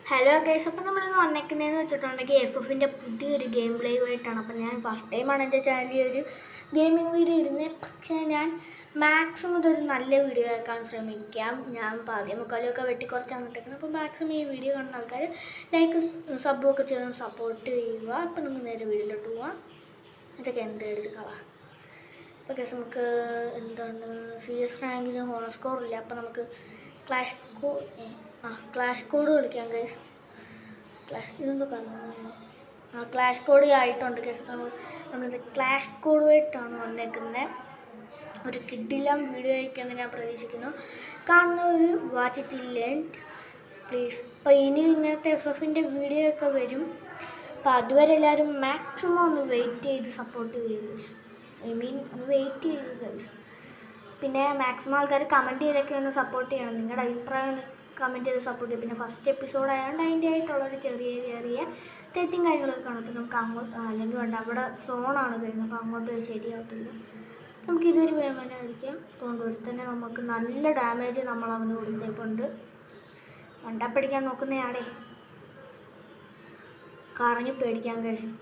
Hello guys, അപ്പോൾ നമ്മളിന്ന് വന്നേക്കുന്നതെന്ന് വെച്ചിട്ടുണ്ടെങ്കിൽ എഫിൻ്റെ പുതിയൊരു ഗെയിം പ്ലേയുമായിട്ടാണ്. അപ്പോൾ ഞാൻ ഫസ്റ്റ് ടൈമാണ് എൻ്റെ ചാനലിൽ ഒരു ഗെയിമിംഗ് വീഡിയോ ഇടുന്നത്. പക്ഷേ ഞാൻ മാക്സിമം ഇതൊരു നല്ല വീഡിയോ ആക്കാൻ ശ്രമിക്കാം. ഞാൻ പാതിയും മുക്കാലൊക്കെ വെട്ടിക്കുറച്ചാണ് ഇട്ടേക്കുന്നത്. അപ്പോൾ മാക്സിമം ഈ വീഡിയോ കാണുന്ന ആൾക്കാർ ലൈക്ക് സബ്ബൊക്കെ ചെയ്ത് സപ്പോർട്ട് ചെയ്യുക. അപ്പോൾ നമുക്ക് നേരെ വീഡിയോയിലോട്ട് പോവാം. ഇതൊക്കെ എന്ത് എഴുതി കളാം. അപ്പോൾ ഗൈസ് നമുക്ക് എന്താണ് CS റാങ്കിന് ഹോണർ സ്കോർ ഇല്ല. അപ്പോൾ നമുക്ക് ക്ലാഷ് കോഡ് കളിക്കാം ഗൈസ്. ഇതെന്തോ പറഞ്ഞു ക്ലാഷ് കോഡ് ആയിട്ടുണ്ട് ഗൈസ്. നമ്മളിത് ക്ലാഷ് കോഡുമായിട്ടാണ് വന്നേക്കുന്നത്. ഒരു കിഡിലം വീഡിയോ ആയിരിക്കുമെന്ന് ഞാൻ പ്രതീക്ഷിക്കുന്നു. കാണുന്നവർ watch it till end please. അപ്പോൾ ഇനി ഇങ്ങനത്തെ FFൻ്റെ വീഡിയോ ഒക്കെ വരും. അപ്പോൾ അതുവരെ എല്ലാവരും മാക്സിമം ഒന്ന് വെയിറ്റ് ചെയ്ത് സപ്പോർട്ട് ചെയ്യുക ഗൈസ്. ഒന്ന് വെയിറ്റ് ചെയ്യുക ഗൈസ്. പിന്നെ മാക്സിമം ആൾക്കാർ കമൻറ്റ് ചെയ്തൊക്കെ ഒന്ന് സപ്പോർട്ട് ചെയ്യണം. നിങ്ങളുടെ അഭിപ്രായം ഒന്ന് കമൻറ്റ് ചെയ്ത് സപ്പോർട്ട് ചെയ്യും. പിന്നെ ഫസ്റ്റ് എപ്പിസോഡ് ആയതുകൊണ്ട് അതിൻ്റെ ആയിട്ടുള്ളൊരു ചെറിയ തെറ്റും കാര്യങ്ങളൊക്കെ കാണും. അപ്പോൾ നമുക്ക് അങ്ങോട്ട് അല്ലെങ്കിൽ വേണ്ട, അവിടെ സോണാണ് കഴിയുന്നത്. അപ്പോൾ അങ്ങോട്ട് ശരിയാവത്തില്ല. നമുക്ക് ഇതൊരു വേമന അടിക്കാം. അതുകൊണ്ട് തന്നെ നമുക്ക് നല്ല ഡാമേജ് നമ്മൾ അവന് കൊടുത്തേപ്പുണ്ട്. വണ്ടപ്പടിക്കാൻ നോക്കുന്നയാടേ കറങ്ങി പേടിക്കാൻ കഴിയും.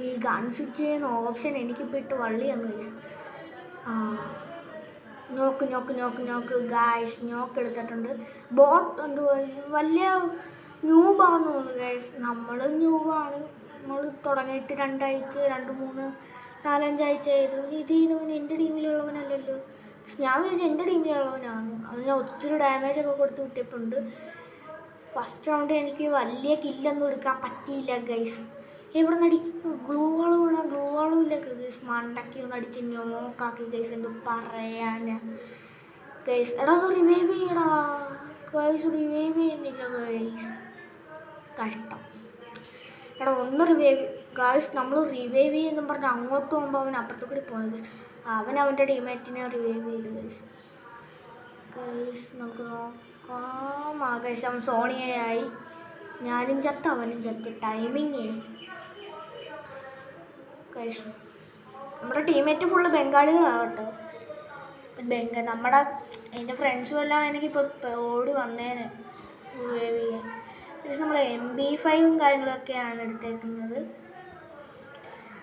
ഈ ഗൺ സ്വിച്ച് ചെയ്യുന്ന ഓപ്ഷൻ എനിക്കിപ്പോൾ ഇട്ട് വള്ളിയെന്ന് കഴിയും. നോക്ക് ഗായ്സ്, നോക്ക് എടുത്തിട്ടുണ്ട്. ബോട്ട് എന്തുവാ വലിയ ന്യൂബാന്ന് തോന്നുന്നു ഗായ്സ്. നമ്മൾ ന്യൂബാണ്. നമ്മൾ തുടങ്ങിയിട്ട് 2 ആഴ്ച 2, 3, 4, 5 ആഴ്ച ആയിരുന്നു. ഇതവൻ എൻ്റെ ടീമിലുള്ളവനല്ലല്ലോ. ഞാൻ വിചാരിച്ചു എൻ്റെ ടീമിലുള്ളവനാണ്. അവന് ഒത്തിരി ഡാമേജൊക്കെ കൊടുത്ത് വിട്ടിട്ടുണ്ട്. ഫസ്റ്റ് റൗണ്ട് എനിക്ക് വലിയ കില്ലൊന്നും എടുക്കാൻ പറ്റിയില്ല ഗൈസ്. എവിടെ നടി ഗ്ലൂവാളും ഇല്ല ഗൈസ്. മണ്ടക്കി ഒന്ന് അടിച്ച് നോക്കാക്കി ഗൈസ്. എന്ത് പറയാനാ ഗൈസ്. എടാ ഒന്ന് റിവൈവ് ചെയ്യടാ ഗൈസ്. റിവൈവ് ചെയ്യുന്നില്ല ഗൈസ്, കഷ്ടം. എടാ ഒന്ന് റിവൈവ് ഗൈസ്. നമ്മൾ റിവൈവ് ചെയ്യുമെന്നും പറഞ്ഞ് അങ്ങോട്ട് പോകുമ്പോൾ അവൻ അപ്പുറത്തു കൂടി പോകുന്നത് ഗൈസ്. അവൻ്റെ ടീമേറ്റിനെ റിവൈവ് ചെയ്തു ഗൈസ്. നമുക്ക് നോക്കാം. ഗൈസ് അവൻ സോണിയയായി. ഞാനും ചത്ത് അവനും ചത്ത്. Timing guys. നമ്മുടെ ടീമേറ്റ് ഫുള്ള് ബംഗാളികളാകട്ടോ. നമ്മുടെ എൻ്റെ ഫ്രണ്ട്സും എല്ലാം എനിക്കിപ്പോൾ ഓടി വന്നേനെ റിവൈവ് ചെയ്യാൻ. പക്ഷേ നമ്മൾ MP5 കാര്യങ്ങളൊക്കെയാണ് എടുത്തേക്കുന്നത്.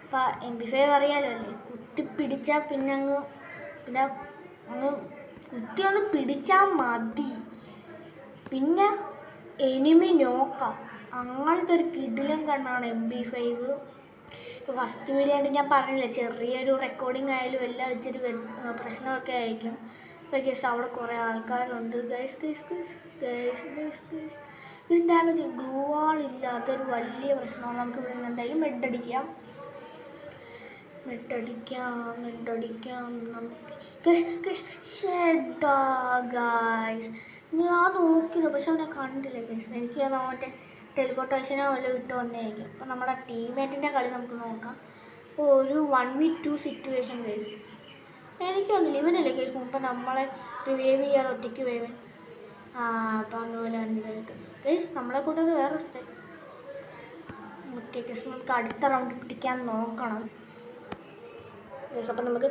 അപ്പോൾ MP5 അറിയാലോ അല്ലേ, കുത്തിപ്പിടിച്ചാൽ പിന്നെ അങ്ങ് കുത്തി ഒന്ന് പിടിച്ചാൽ മതി. പിന്നെ എനിമി നോക്കാം. അങ്ങനത്തെ ഒരു കിടിലം കണ്ണാണ് MP5. ഇപ്പോൾ ഫസ്റ്റ് വീഡിയോ ആയിട്ട് ഞാൻ പറഞ്ഞില്ല, ചെറിയൊരു റെക്കോർഡിങ് ആയാലും എല്ലാം ഇച്ചിരി പ്രശ്നമൊക്കെ ആയിരിക്കും. അപ്പോൾ ഗൈസ് അവിടെ കുറേ ആൾക്കാരുണ്ട് ഗൈസ്. ഡാമേജ് ഗ്ലൂ വാൾ ഇല്ലാത്തൊരു വലിയ പ്രശ്നമാണ്. നമുക്ക് ഇവിടെ നിന്ന് എന്തായാലും മെഡടിക്കാം. നമുക്ക് ഗൈസ്. ഞാൻ നോക്കിയത് പക്ഷെ അവനെ കണ്ടില്ല ഗൈസ്. എനിക്ക് മറ്റേ ടെലിപ്പോർട്ടേഷനോ വല്ലതും ഇട്ട് വന്നേക്കും. അപ്പോൾ നമ്മുടെ ടീമേറ്റിൻ്റെ കളി നമുക്ക് നോക്കാം. ഒരു 1v2 സിറ്റുവേഷൻ ഗൈസ്. എനിക്കൊന്നും ഇവനല്ലേ ഗൈസ് മുമ്പ് നമ്മളെ റിവൈവ് ചെയ്യാതെ ഒറ്റയ്ക്ക് വേവൻ പറഞ്ഞ പോലെ അനുഭവമായിട്ടുണ്ട് ഗൈസ്. നമ്മളെ കൂട്ടത് വേറൊരുത്തൻ. ഓക്കെ ഗൈസ്, നമുക്ക് അടുത്ത റൗണ്ട് പിടിക്കാൻ നോക്കണം ഗൈസ്. അപ്പം നമുക്ക്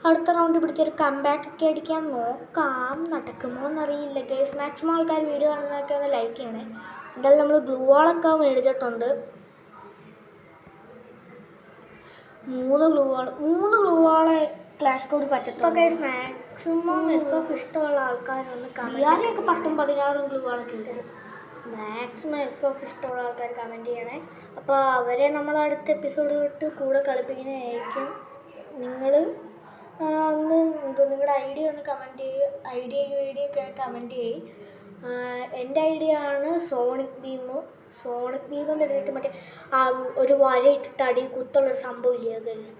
അടുത്ത റൗണ്ട് പിടിച്ചൊരു കംബാക്ക് ഒക്കെ അടിക്കാൻ നോക്കാം. നടക്കുമോ എന്നറിയില്ല ഗൈസ്. മാക്സിമം ആൾക്കാർ വീഡിയോ കാണുന്നതൊക്കെ ഒന്ന് ലൈക്ക് ചെയ്യണേ. എന്തായാലും നമ്മൾ ഗ്ലൂ വാളൊക്കെ മേടിച്ചിട്ടുണ്ട്. 3 ഗ്ലൂ വാളെ ക്ലാഷ് കോഡ് പറ്റത്തുള്ളൂ ഗൈസ്. മാക്സിമം FF ഇഷ്ടമുള്ള ആൾക്കാരൊന്ന് BRയൊക്കെ 10, 16 ഗ്ലൂ വാളൊക്കെ ഉണ്ട്. മാക്സിമം FF ഇഷ്ടമുള്ള ആൾക്കാർ കമൻറ്റ് ചെയ്യണേ. അപ്പോൾ അവരെ നമ്മൾ അടുത്ത എപ്പിസോഡ് തൊട്ട് കൂടെ കളിപ്പിക്കുന്നതായിരിക്കും. നിങ്ങൾ ഒന്ന് നിങ്ങളുടെ ഐഡിയ ഒന്ന് കമൻറ്റ് ചെയ്യുക. ഐഡിയൊക്കെ കമൻറ്റ് ചെയ്യും. എൻ്റെ ഐഡിയ ആണ് സോണിക് ബീം എന്ന് എഴുതിയിട്ട് മറ്റേ ഒരു വര ഇട്ടിട്ട് അടി കുത്തുള്ളൊരു സംഭവം ഇല്ല ഗൈസ്.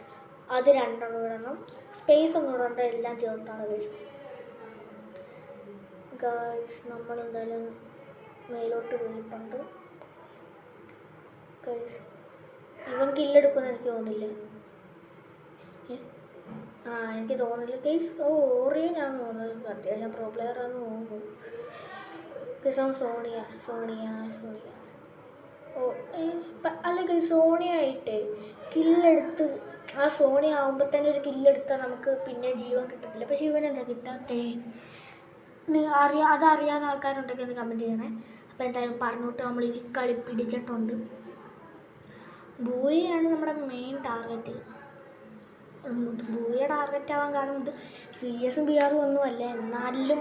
അത് 2 ഇടണം. സ്പേസ് ഒന്നും ഇടണ്ട, എല്ലാം ചേർത്താണ് ഗൈസ്. നമ്മളെന്തായാലും മേലോട്ട് പോയിട്ടുണ്ട് ഗൈസ്. ഇവൻ കില്ലെടുക്കുമെന്ന് എനിക്ക് തോന്നുന്നില്ല. എനിക്ക് തോന്നുന്നില്ല ഗൈസ്. ഓറിയനാന്ന് തോന്നുന്നത്. അത്യാവശ്യം പ്രോ പ്ലെയറാന്ന് തോന്നുന്നു ഗൈസ്. അവൻ സോണിയ അല്ല ഗൈസ്. സോണിയ ആയിട്ട് കില്ലെടുത്ത് സോണിയ ആകുമ്പോൾ തന്നെ ഒരു കില്ലെടുത്താൽ നമുക്ക് പിന്നെ ജീവൻ കിട്ടത്തില്ല. പക്ഷെ ഇവനെന്താ കിട്ടാത്തേ? അതറിയാവുന്ന ആൾക്കാരുണ്ടെങ്കിൽ ഒന്ന് കമൻറ്റ് ചെയ്യണേ. അപ്പോൾ എന്തായാലും പറഞ്ഞിട്ട് നമ്മൾ ഈ കളി പിടിച്ചിട്ടുണ്ട്. ബൂയയാണ് നമ്മുടെ മെയിൻ ടാർഗറ്റ്. ബൂയ ടാർഗറ്റ് ആവാൻ കാരണം ഇത് CS BR ഒന്നുമല്ല, എന്നാലും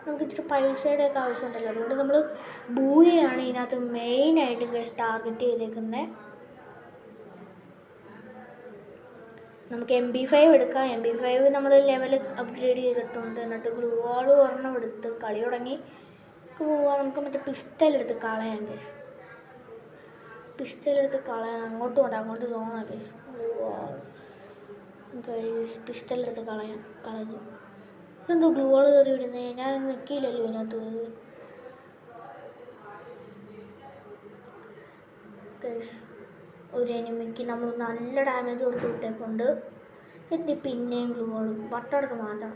നമുക്ക് ഇച്ചിരി പൈസയുടെയൊക്കെ ആവശ്യമുണ്ടല്ലോ. അതുകൊണ്ട് നമ്മൾ ബൂയയാണ് ഇതിനകത്ത് മെയിനായിട്ട് ടാർഗറ്റ് ചെയ്തേക്കുന്നത്. നമുക്ക് MP5 എടുക്കാം. MP5 നമ്മൾ ലെവൽ അപ്ഗ്രേഡ് ചെയ്തിട്ടുണ്ട്. എന്നിട്ട് ഗ്ലൂ വാൾ ഒരെണ്ണം എടുത്ത് കളി തുടങ്ങി പോവാം. നമുക്ക് മറ്റേ പിസ്റ്റൽ എടുത്ത് കളയാം ഗൈസ്. പിസ്റ്റൽ എടുത്ത് കളയാം. അങ്ങോട്ടും ഉണ്ട്, അങ്ങോട്ട് തോന്നാം ഗൈസ്. ഗ്ലൂ വാൾ ഗൈസ്, പിസ്റ്റൽ എടുത്ത് കളഞ്ഞു. ഇതെന്തോ ഗ്ലൂ വാൾ കയറി വിടുന്നേ? ഞാൻ നിൽക്കില്ലല്ലോ ഇതിനകത്ത് ഗൈസ്. ഒരു എനിമിക്ക് നമ്മൾ നല്ല ഡാമേജ് കൊടുത്ത് വിട്ടേക്കൊണ്ട് പിന്നെയും ഗ്ലൂ വാൾ വട്ടെടുത്ത് മാറ്റണം.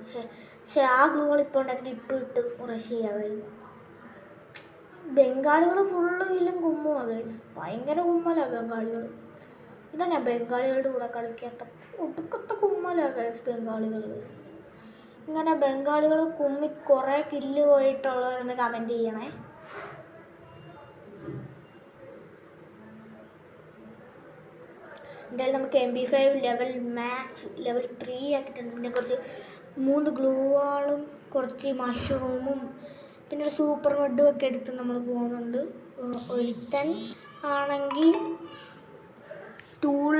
പക്ഷേ ആ ഗ്ലൂ വാൾ ഇപ്പോൾ ഉണ്ടാക്കി ഇട്ട് റഷ് ചെയ്യാമായിരുന്നു. ബംഗാളികൾ ഫുള്ള് ഇല്ലും കുമ്മുവാ ഗൈസ്. ഭയങ്കര കുമ്മലാണ് ബംഗാളികൾ. ഇതാണ് ബംഗാളികളുടെ കൂടെ കളിക്കാത്ത ഒടുക്കത്തെ കുമ്മലാണ് ഗൈസ് ബംഗാളികൾ. ഇങ്ങനെ ബംഗാളികൾ കുമ്മി കുറേ കില്ല് പോയിട്ടുള്ളവരൊന്ന് കമൻറ്റ് ചെയ്യണേ. എന്തായാലും നമുക്ക് MP5 ലെവൽ 3 ആക്കിയിട്ടുണ്ട്. പിന്നെ കുറച്ച് 3 ഗ്ലൂ വാളും കുറച്ച് മഷ്റൂമും പിന്നെ ഒരു സൂപ്പർ മെഡും ഒക്കെ എടുത്ത് നമ്മൾ പോകുന്നുണ്ട്. ഒരുത്തൻ ആണെങ്കിൽ ടൂൾ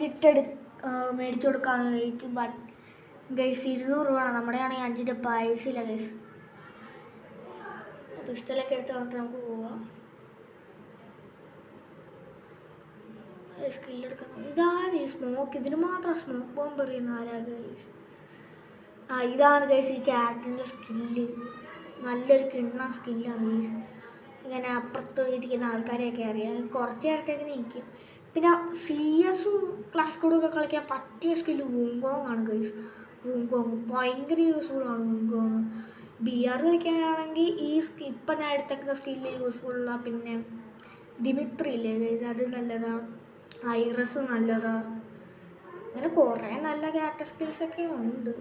കിറ്റ് മേടിച്ചു കൊടുക്കാമെന്ന് ചോദിച്ചു. ബട്ട് ഗൈസ് 200 രൂപയാണ്. നമ്മുടെ ആണെങ്കിൽ 5 രൂപ പൈസ ഇല്ല ഗൈസ്. പിസ്റ്റലൊക്കെ എടുത്ത് വന്നിട്ട് നമുക്ക് പോവാം. സ്കില്ലെടുക്കണം. ഇതാര് സ്മോക്ക്? ഇതിന് മാത്രം സ്മോക്ക് ബോംബ് എറിയുന്ന ആരാ ഗൈസ്? ഇതാണ് ഗൈസ് ഈ ക്യാറ്റിൻ്റെ സ്കില്ല്. നല്ലൊരു കിണ്ണ സ്കില്ലാണ് ഗൈസ്. ഇങ്ങനെ അപ്പുറത്ത് ഇരിക്കുന്ന ആൾക്കാരെയൊക്കെ അറിയാം. കുറച്ച് നേരത്തേക്ക് നിൽക്കും. പിന്നെ CS-ഉം ക്ലാഷ് കോഡും ഒക്കെ കളിക്കാൻ പറ്റിയ സ്കില്ല് വുങ്കോങ് ആണ് ഗൈസ്. വുങ്കോങ് ഭയങ്കര യൂസ്ഫുള്ളാണ്. വുങ്കോങ് BR കളിക്കാനാണെങ്കിൽ ഇപ്പം ഞാൻ എടുത്തേക്കുന്ന സ്കില്ല് യൂസ്ഫുള്ളാണ്. പിന്നെ ദിമിത്രി ഇല്ലേ ഗൈസ്, അത് നല്ലതാണ്. ഐറസ് നല്ലതാണ്. അങ്ങനെ കുറേ നല്ല ക്യാരക്ടർ സ്കിൽസൊക്കെ ഉണ്ട്.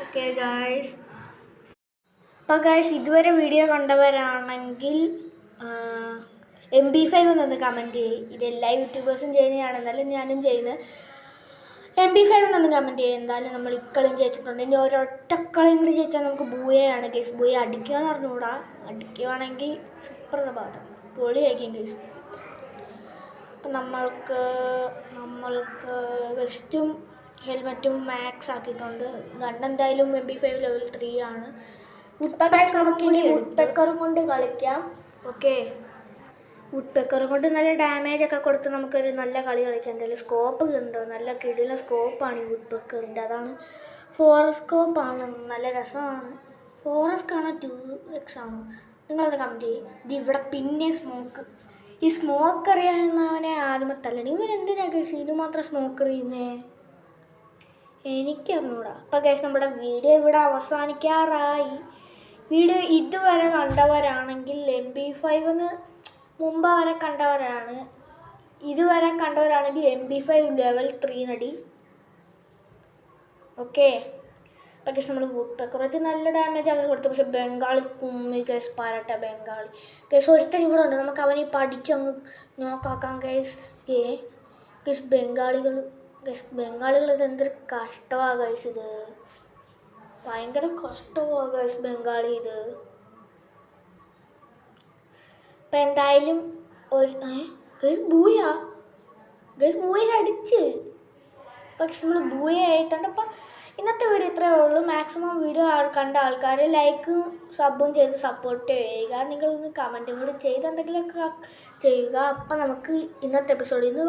Okay guys. അപ്പോൾ ഗൈസ് ഇതുവരെ വീഡിയോ കണ്ടവരാണെങ്കിൽ MP5 എന്നൊന്ന് കമൻറ്റ് ചെയ്യും. ഇതെല്ലാ യൂട്യൂബേഴ്സും ചെയ്യുന്നതാണ്, എന്നാലും ഞാനും ചെയ്യുന്നത്. MP5 എന്നൊന്ന് കമൻറ്റ് ചെയ്യും. എന്തായാലും നമ്മൾ ഇക്കളിയും ജയിച്ചിട്ടുണ്ട്. ഇനി ഒരൊറ്റക്കളിയും കൂടി ജയിച്ചാൽ നമുക്ക് ബൂയയാണ് ഗൈസ്. ബൂയ അടിക്കുകയെന്ന് പറഞ്ഞുകൂടാ. അടിക്കുകയാണെങ്കിൽ സുപ്രഭാതം പൊളിയായിരിക്കും ഗൈസ്. അപ്പം നമ്മൾക്ക് വെസ്റ്റും ഹെൽമെറ്റും മാക്സ് ആക്കിയിട്ടുണ്ട്. ഗണ്ണെന്തായാലും MP5 ലെവൽ 3 ആണ്. വുഡ്പെക്കറും കൊണ്ട് കളിക്കാം. ഓക്കെ, വുഡ്പെക്കറും കൊണ്ട് നല്ല ഡാമേജ് ഒക്കെ കൊടുത്ത് നമുക്കൊരു നല്ല കളി കളിക്കാം. എന്തായാലും സ്കോപ്പ് ഉണ്ടോ? നല്ല കിടില സ്കോപ്പാണ് ഈ വുഡ്പെക്കറിൻ്റെ. അതാണ് ഫോറസ്കോപ്പാണ്. നല്ല രസമാണ്. ഫോറസ്റ്റ് ആണോ 2x ആണോ? നിങ്ങളത് കമൻറ്റ് ചെയ്യും. ഇവിടെ പിന്നെ ഈ സ്മോക്ക് അറിയാവുന്നവനെ ആദ്യമേ തല്ലണം. ഇവരെന്തിനാ ഗൈസ് ഇത് മാത്രം സ്മോക്ക് എറിയുന്നേ? എനിക്കറിഞ്ഞൂടാ. അപ്പോൾ ഗൈസ് നമ്മുടെ വീഡിയോ ഇവിടെ അവസാനിക്കാറായി. വീഡിയോ ഇതുവരെ കണ്ടവരാണെങ്കിൽ MP5 മുമ്പ് വരെ കണ്ടവരാണ്. ഇതുവരെ കണ്ടവരാണെങ്കിൽ MP5 ലെവൽ 3 നടി. ഓക്കെ, അപ്പോൾ ഗൈസ് നമ്മൾ വുഡ്പെക്കർ വെച്ച് നല്ല ഡാമേജ് അവന് കൊടുത്തു. പക്ഷെ ബംഗാളി കുമ്മി ഗൈസ്. പാരട്ടെ ബംഗാളി ഗൈസ്. ഒരുത്തൻ ഇവിടെ ഉണ്ട്. നമുക്ക് അവനെ പഠിച്ചങ്ങ് നോക്കാക്കാം ഗൈസ്. ഗൈസ് ബംഗാളികൾ ഇതെന്തൊരു കഷ്ടമാണ് ഗൈസ്. ഇത് ഭയങ്കര കഷ്ടമാണ് ഗൈസ് ബംഗാളി ഇത്. അപ്പം എന്തായാലും ഗൈസ് ബൂയ അടിച്ച് പക്ഷെ നമ്മൾ ബൂയ ആയിട്ടുണ്ട്. അപ്പം ഇന്നത്തെ വീഡിയോ ഇത്രയേ ഉള്ളൂ. മാക്സിമം വീഡിയോ കണ്ട ആൾക്കാർ ലൈക്കും സബും ചെയ്ത് സപ്പോർട്ട് ചെയ്യുക. നിങ്ങളൊന്ന് കമൻറ്റും കൂടി ചെയ്ത് എന്തെങ്കിലുമൊക്കെ ചെയ്യുക. അപ്പം നമുക്ക് ഇന്നത്തെ എപ്പിസോഡിൽ നിന്ന്